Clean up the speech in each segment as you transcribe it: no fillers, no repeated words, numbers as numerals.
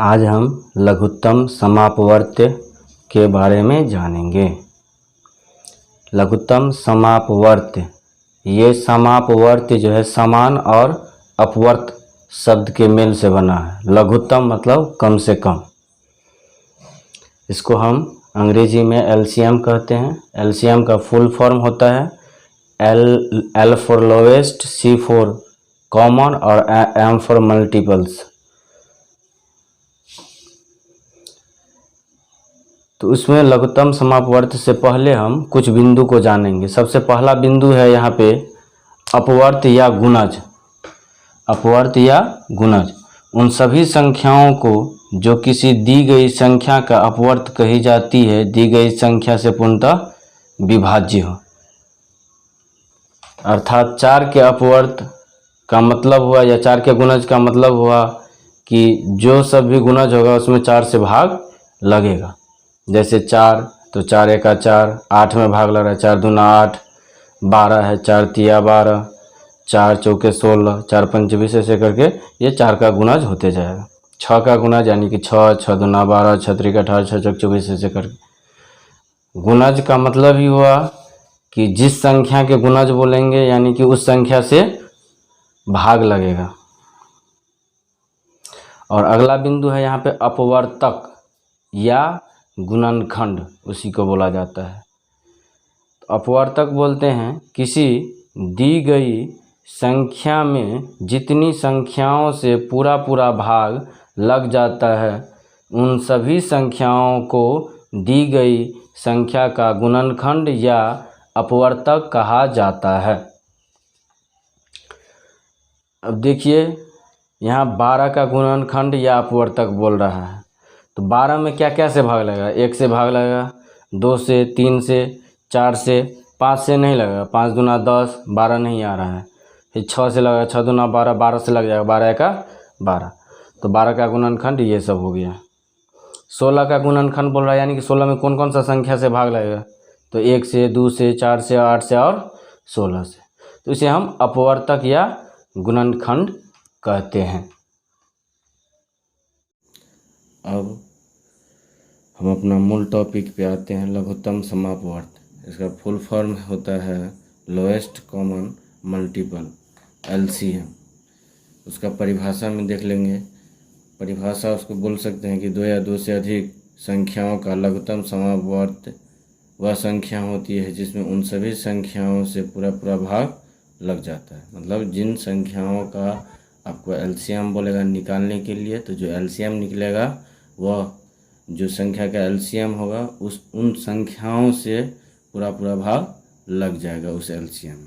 आज हम लघुत्तम समापवर्त्य के बारे में जानेंगे। लघुत्तम समापवर्त्य, ये समापवर्त्य जो है समान और अपवर्त शब्द के मेल से बना है। लघुत्तम मतलब कम से कम। इसको हम अंग्रेजी में एलसीएम कहते हैं। एलसीएम का फुल फॉर्म होता है L for lowest, C for common और एम फॉर मल्टीपल्स। तो उसमें लघुत्तम समापवर्त्य से पहले हम कुछ बिंदु को जानेंगे। सबसे पहला बिंदु है यहाँ पे अपवर्त या गुणज। अपवर्त या गुणज उन सभी संख्याओं को जो किसी दी गई संख्या का अपवर्त कही जाती है, दी गई संख्या से पूर्णतः विभाज्य हो। अर्थात 4 के अपवर्त का मतलब हुआ या 4 के गुणज का मतलब हुआ कि जो सब भी गुणज होगा उसमें 4 से भाग लगेगा। जैसे 4 तो 4 एका 4, 8 में भाग लग रहा है, 4 दूना 8, 12 है, 4 तिया 12, 4 चौके 16, 4 पंच 20, ऐसे करके ये 4 का गुणज होते जाएगा। 6 का गुणज यानी कि 6, 6 दूना 12, 6 त्रिक 18, 6 चौक 24, ऐसे करके। गुणज का मतलब ही हुआ कि जिस संख्या के गुणज बोलेंगे यानी कि उस संख्या से भाग लगेगा। और अगला बिंदु है यहाँ पे अपवर्तक या गुणनखंड, उसी को बोला जाता है। तो अपवर्तक बोलते हैं किसी दी गई संख्या में जितनी संख्याओं से पूरा पूरा भाग लग जाता है उन सभी संख्याओं को दी गई संख्या का गुणनखंड या अपवर्तक कहा जाता है। अब देखिए यहाँ 12 का गुणनखंड या अपवर्तक बोल रहा है। तो 12 में क्या क्या से भाग लगेगा? 1 से भाग लगेगा, 2 से, 3 से, 4 से, 5 से नहीं लगेगा, 5 दूना 10, 12 नहीं आ रहा है। फिर 6 से लगेगा, 6 दूना 12, 12 से लग जाएगा, 12 एका 12। तो 12 का गुणनखंड ये सब हो गया। 16 का गुणनखंड बोल रहा है यानी कि 16 में कौन कौन सा संख्या से भाग लगेगा? तो 1 से, 2 से, 4 से, 8 से और 16 से। तो इसे हम अपवर्तक या गुणनखंड कहते हैं। अब हम अपना मूल टॉपिक पे आते हैं, लघुत्तम समापवर्त। इसका फुल फॉर्म होता है लोएस्ट कॉमन मल्टीपल, एलसीएम। उसका परिभाषा में देख लेंगे। परिभाषा उसको बोल सकते हैं कि 2 या 2 से अधिक संख्याओं का लघुत्तम समापवर्त वह संख्या होती है जिसमें उन सभी संख्याओं से पूरा पूरा भाग लग जाता है। मतलब जिन संख्याओं का आपको एलसीएम बोलेगा निकालने के लिए, तो जो एलसीएम निकलेगा वह जो संख्या का एलसीएम होगा उन संख्याओं से पूरा पूरा भाग लग जाएगा उस एलसीएम में,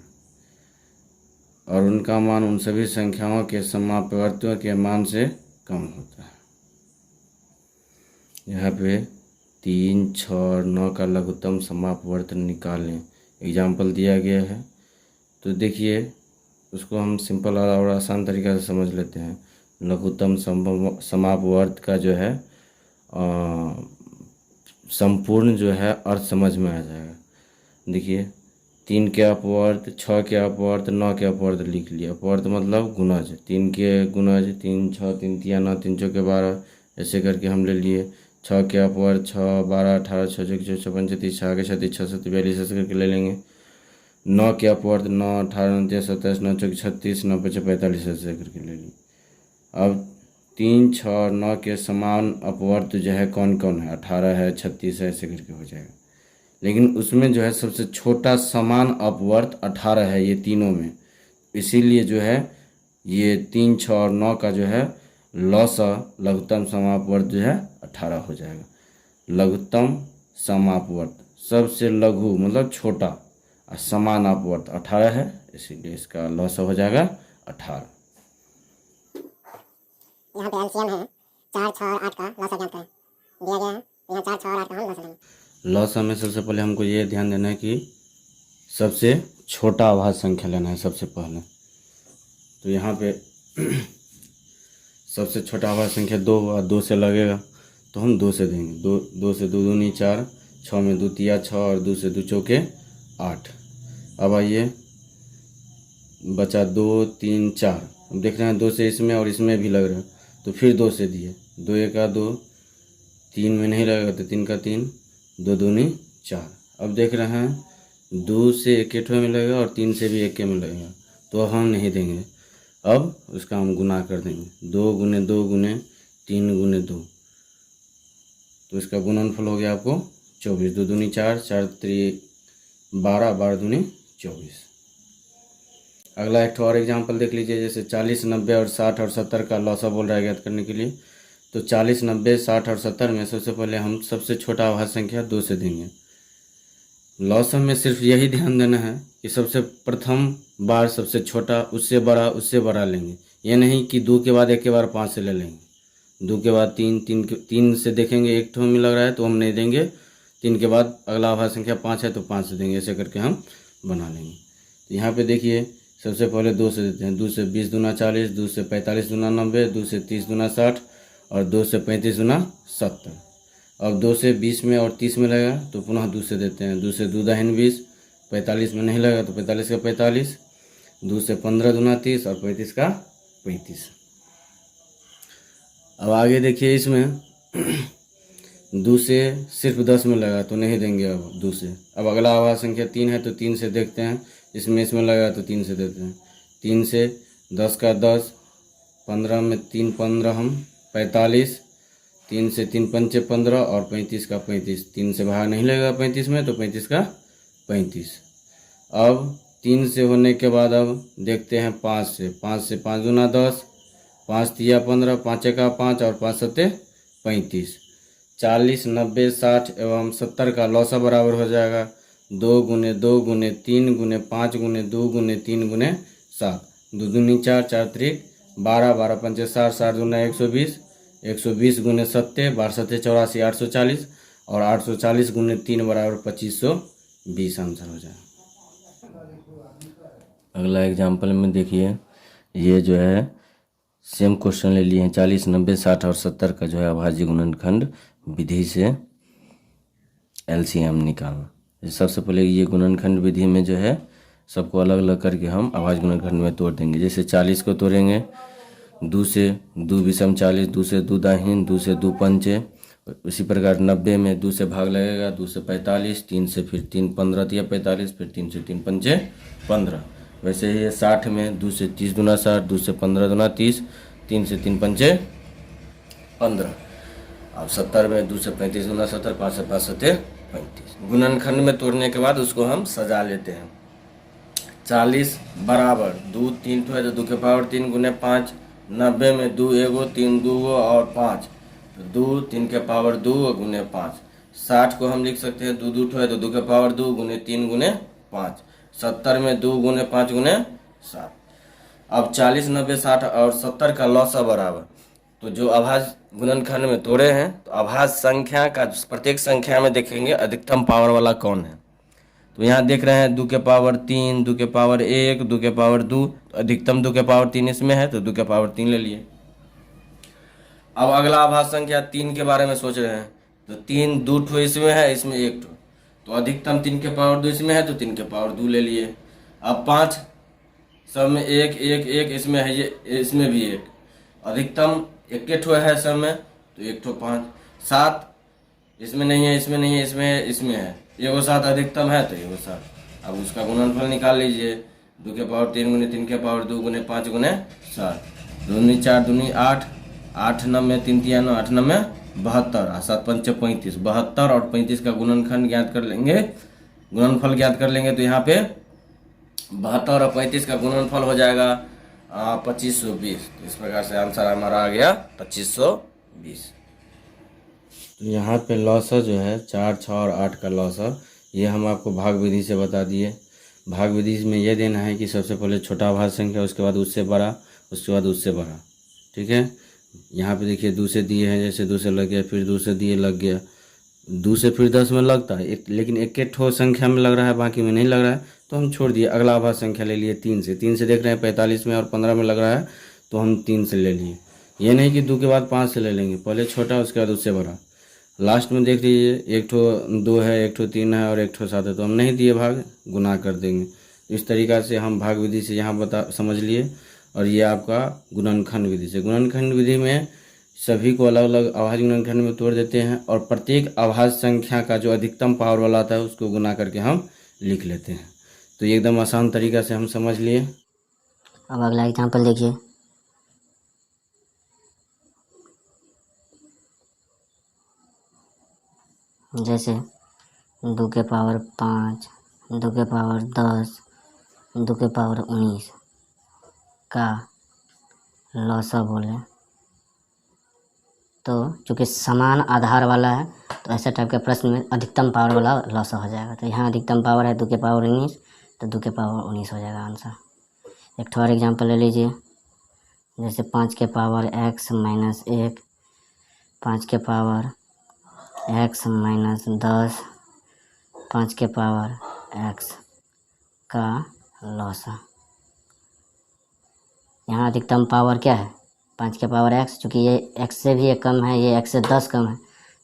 और उनका मान उन सभी संख्याओं के समापवर्तियों के मान से कम होता है। यहाँ पे 3, 6 और 9 का लघुत्तम समापवर्त निकालें एग्जाम्पल दिया गया है। तो देखिए उसको हम सिंपल और आसान तरीक़ा से समझ लेते हैं। लघुत्तम समापवर्त का जो है संपूर्ण जो है अर्थ समझ में आ जाएगा। देखिए 3 के अपवर्त, 6 के अपवर्त, 9 के अपवर्त लिख लिया। अपवर्त मतलब गुणज, 3 के गुणज 3, 6, 3 तिया 9, 3 चौके 12, ऐसे करके हम ले लिए। 6 के अपवर्त 6, 12, 18, 6 चौके 6, 5 30, 6 के 36, 6 7 42, ऐसे करके ले लेंगे। 9 के अपवर्त 9, 18, 29, 27, 9 चौके 36, 9 5 45, ऐसे करके ले लिए। अब 3, 6 और 9 के समान अपवर्त जो है कौन कौन है? 18 है, 36 है, ऐसे करके हो जाएगा। लेकिन उसमें जो है सबसे छोटा समान अपवर्त 18 है ये तीनों में, इसीलिए जो है ये 3, 6 और 9 का जो है लघुत्तम समापवर्त जो है 18 हो जाएगा। लघुत्तम समापवर्त सबसे लघु मतलब छोटा और समान अपवर्त 18 है, इसीलिए इसका लॉसा हो जाएगा 18। यहाँ पे एलसीएम है 4, 6 और 8 का लॉसा जानते हैं दिया गया है। तो यहाँ 4, 6 और 8 का हम लॉसा लेंगे। लॉसा में सबसे पहले हमको ये ध्यान देना है कि सबसे छोटा अभाज्य संख्या लेना है सबसे पहले। तो यहाँ पे सबसे छोटा अभाज्य संख्या 2 हुआ, 2 से लगेगा तो हम 2 से देंगे। 2 से 2 दूनी 4, 6 में 2 तिया 6 और 2 से 2 चौके 8। अब आइए बचा 2, 3, 4। अब देख रहे हैं 2 से इसमें और इसमें भी लग रहा है, तो फिर 2 से दिए 2 एका 2, 3 में नहीं लगेगा तो 3 का 3, 2 दूनी 4। अब देख रहे हैं 2 से एक ठो मिलेगा और 3 से भी एक के मिलेगा, तो हम नहीं देंगे। अब उसका हम गुना कर देंगे, 2 गुने 2 गुने 3 गुने 2, तो इसका गुणनफल हो गया आपको 24। 2 दूनी 4, 4 3 12, 12 दूनी 24। अगला एक और एग्जाम्पल देख लीजिए, जैसे 40, 90 और 60 और 70 का लॉसा बोल रहा है ज्ञात करने के लिए। तो 40, 90, 60 और 70 में सबसे पहले हम सबसे छोटा अभाज्य संख्या 2 से देंगे। लॉसम में सिर्फ यही ध्यान देना है कि सबसे प्रथम बार सबसे छोटा, उससे बड़ा लेंगे। ये नहीं कि 2 के बाद एक के बार 5 से ले लेंगे, 2 के बाद 3, 3 से देखेंगे एक ठो में लग रहा है तो हम नहीं देंगे, 3 के बाद अगला अभाज्य संख्या 5 है तो 5 से देंगे, ऐसे करके हम बना लेंगे। तो यहाँ पे देखिए सबसे पहले 2 से देते हैं। 2 से 20 दूना 40, 2 से 45 दूना 90, 2 से 30 दूना 60 और 2 से 35 दूना 70। अब 2 से 20 में और 30 में लगेगा तो पुनः 2 से देते हैं। 2 से 2 दाहिन 20, 45 में नहीं लगेगा तो 45 का 45, 2 से 15 दूना 30 और 35 का 35। अब आगे देखिए इसमें 2 से सिर्फ 10 में लगा तो नहीं देंगे। अब 2 से, अब अगला अभाज्य संख्या 3 है तो 3 से देखते हैं, इसमें लगा तो 3 से देते हैं। 3 से 10 का 10, 15 में 3 15 हम 45, 3 से 3 पंचे 15 और 35 का 35, 3 से भाग नहीं लगेगा 35 में तो 35 का 35। अब 3 से होने के बाद अब देखते हैं 5 से। 5 दूना 10, 5 तिया 15, 5 का 5 और 5 सत्ते 35। 40, 90, 60 एवं 70 का लौसा बराबर हो जाएगा 2 गुने 2 गुने 3 गुने 5 गुने 2 गुने 3 गुने 7। 2 दूनी 4, 4 त्रिक 12, 12 पंचे 60, 60 दूना 120, 120 गुने 70, 12 सत्ते 84, 840 और 840 गुने 3 बराबर 2520 आंसर हो जाएगा। अगला एग्जाम्पल में देखिए, ये जो है सेम क्वेश्चन ले लिए हैं। 40, 90, 60 और 70 का जो है अभाज्य गुणनखंड विधि से एलसीएम निकालना। सबसे पहले ये गुणनखंड विधि में जो है सबको अलग अलग करके हम अभाज्य गुणनखंड में तोड़ देंगे। जैसे 40 को तोड़ेंगे 2 से 2 विषम 40, 2 से 2 दाहिन, 2 से 2 पंचे। उसी प्रकार 90 में 2 से भाग लगेगा, 2 से 45, 3 से फिर 3 15 दिया 45, फिर 3 से 3 पंचे 15। वैसे ही 60 में 2 से 30 दूना 60, 2 से 15 दूना 30, 3 से 3 पंचे 15। अब 70 में 2 से 35 दूना 70, 5 से 5 सत्ते 35। गुणनखंड में तोड़ने के बाद उसको हम सजा लेते हैं। 40 बराबर 2 3 ठो है तो 2 के पावर 3 गुने 5। 90 में 2 एगो 3 दूगो और 5 तो 2 3 के पावर 2 गुने 5। 60 को हम लिख सकते हैं 2 2 ठो है तो 2 के पावर 2 गुने 3 गुने 5। 70 में 2 गुने 5 गुने 7। अब 40, 90, 60 और 70 का लौसा बराबर, तो जो अभाज्य गुणनखंड में तोड़े हैं तो अभाज्य संख्या का प्रत्येक संख्या में देखेंगे अधिकतम पावर वाला कौन है। तो यहाँ देख रहे हैं 2 के पावर 3, 2 के पावर 1, 2 के पावर 2, तो अधिकतम 2 के पावर 3 इसमें है तो 2 के पावर 3 ले लिए। अब अगला अभाज्य संख्या 3 के बारे में सोच रहे हैं तो 3 2 ठो इसमें है, इसमें 1 ठो, तो अधिकतम 3 के पावर 2 इसमें है तो 3 के पावर 2 ले लिए। अब 5 सब में 1 1 1 इसमें है, ये इसमें भी 1, अधिकतम 1 ठो है सब में तो 1 ठो 5। 7 इसमें नहीं है, इसमें नहीं है, इसमें है, इसमें है, एगो 7 अधिकतम है तो एगो 7। अब उसका गुणनफल निकाल लीजिए। 2 के पावर 3 गुने 3 के पावर 2 गुने 5 गुने 7, 2 दूनी 4 दूनी 8, 8 9 3 3 9, 8 9 72 और 7 पंचे 35। 72 और 35 का गुणनखंड ज्ञात कर लेंगे, गुणनफल ज्ञात कर लेंगे तो यहाँ पे 72 और 35 का गुणनफल हो जाएगा 2520। तो इस प्रकार से आंसर हमारा आ गया 2520। तो यहाँ पे लौसा जो है 4, 6 और 8 का लौसा ये हम आपको भाग विधि से बता दिए। भाग विधि में ये देना है कि सबसे पहले छोटा अभाज्य संख्या, उसके बाद उससे बड़ा, उसके बाद उससे बड़ा। ठीक है, यहाँ पे देखिए 2 से दिए हैं, जैसे 2 से लग गया, फिर 2 से दिए लग गया, 2 से फिर 10 में लगता है लेकिन एक ठो संख्या में लग रहा है, बाकी में नहीं लग रहा है तो हम छोड़ दिए। अगला अभाज्य संख्या ले लिए 3 से। 3 से देख रहे हैं 45 में और 15 में लग रहा है तो हम 3 से ले लिए। ये नहीं कि 2 के बाद 5 से ले लेंगे, पहले छोटा उसके बाद उससे बड़ा। लास्ट में देख लीजिए 1 ठो 2 है, 1 ठो 3 है और 1 ठो 7 है तो हम नहीं दिए भाग, गुना कर देंगे। इस तरीक़ा से हम भाग विधि से यहाँ समझ लिए। और ये आपका गुणनखंड विधि से, गुणनखंड विधि में सभी को अलग अलग अभाज्य गुणनखंड में तोड़ देते हैं और प्रत्येक अभाज्य संख्या का जो अधिकतम पावर वाला आता है उसको गुना करके हम लिख लेते हैं। तो ये एकदम आसान तरीका से हम समझ लिए। अब अगला एग्जाम्पल देखिए। जैसे 2 के पावर 5, 2 के पावर 10, 2 के पावर 19 का लॉसा बोले तो चूँकि समान आधार वाला है तो ऐसे टाइप के प्रश्न में अधिकतम पावर वाला लॉसा हो जाएगा। तो यहाँ अधिकतम पावर है 2 के पावर 19, तो 2 के पावर 19 हो जाएगा आंसर। एक और एग्जांपल ले लीजिए। जैसे 5 के पावर x माइनस 1, 5 के पावर x माइनस 10, 5 के पावर x का लॉसा। यहाँ अधिकतम पावर क्या है? 5 के पावर x, चूँकि ये x से भी कम है, ये x से 10 कम है,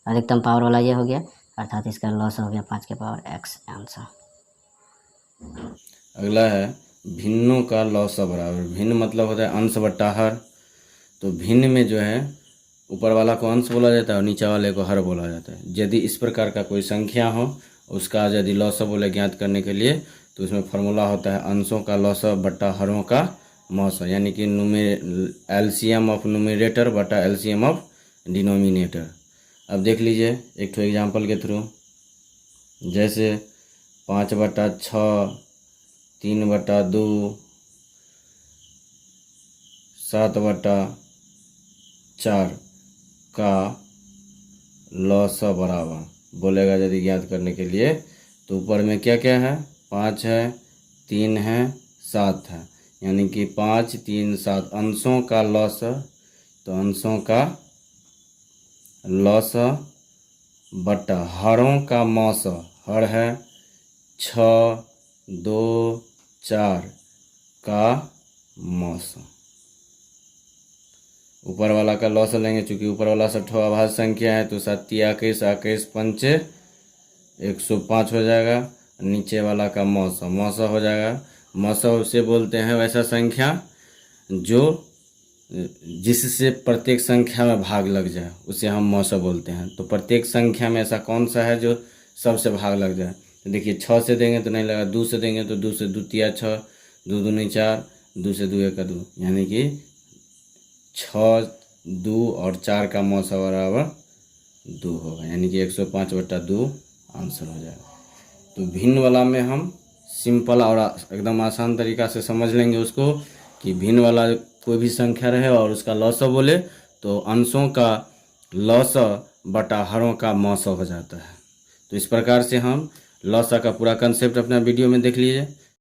अधिकतम पावर वाला ये हो गया, अर्थात इसका लॉस हो गया 5 के पावर x आंसर। अगला है भिन्नों का लॉसा बराबर। भिन्न मतलब होता है अंश बट्टा हर। तो भिन्न में जो है ऊपर वाला को अंश बोला जाता है और नीचे वाले को हर बोला जाता है। यदि इस प्रकार का कोई संख्या हो, उसका यदि लॉसा बोले ज्ञात करने के लिए, तो उसमें फार्मूला होता है अंशों का लॉसा बट्टा हरों का मौसा, यानी कि एलसीएम ऑफ न्यूमरेटर बटा एलसीएम ऑफ डिनोमिनेटर। अब देख लीजिए एक ठो एग्जाम्पल के थ्रू। जैसे 5/6, 3/2, 7/4 का लॉसा बराबर बोलेगा यदि ज्ञात करने के लिए। तो ऊपर में क्या क्या है? 5 है, 3 है, 7 है, यानी कि 5, 3, 7 अंशों का लॉसा। तो अंशों का लॉसा बटा हरों का मौसा। हर है 6, 2, 4 का मौसा। ऊपर वाला का लॉस लेंगे, चूँकि ऊपर वाला 6 अभाज्य संख्या है तो 7 21, 21 पंचे 105 हो जाएगा। नीचे वाला का मौसा हो जाएगा। मौसा उसे बोलते हैं वैसा संख्या जो जिससे प्रत्येक संख्या में भाग लग जाए, उसे हम मौसा बोलते हैं। तो प्रत्येक संख्या में ऐसा कौन सा है जो सबसे भाग लग जाए? तो देखिए 6 से देंगे तो नहीं लगा, 2 से देंगे तो 2 से 2 तिया 6, 2 दूनी 4, 2 से 2 1 2, यानी कि 6, 2 और 4 का मौसा बराबर 2 होगा, यानी कि 105/2 आंसर हो जाएगा। तो भिन्न वाला में हम सिंपल और एकदम आसान तरीका से समझ लेंगे उसको कि भिन्न वाला कोई भी संख्या रहे और उसका लॉसा बोले तो अंशों का लॉसा बटा हरों का मौसा हो जाता है। तो इस प्रकार से हम लॉसा का पूरा कंसेप्ट अपना वीडियो में देख लीजिए।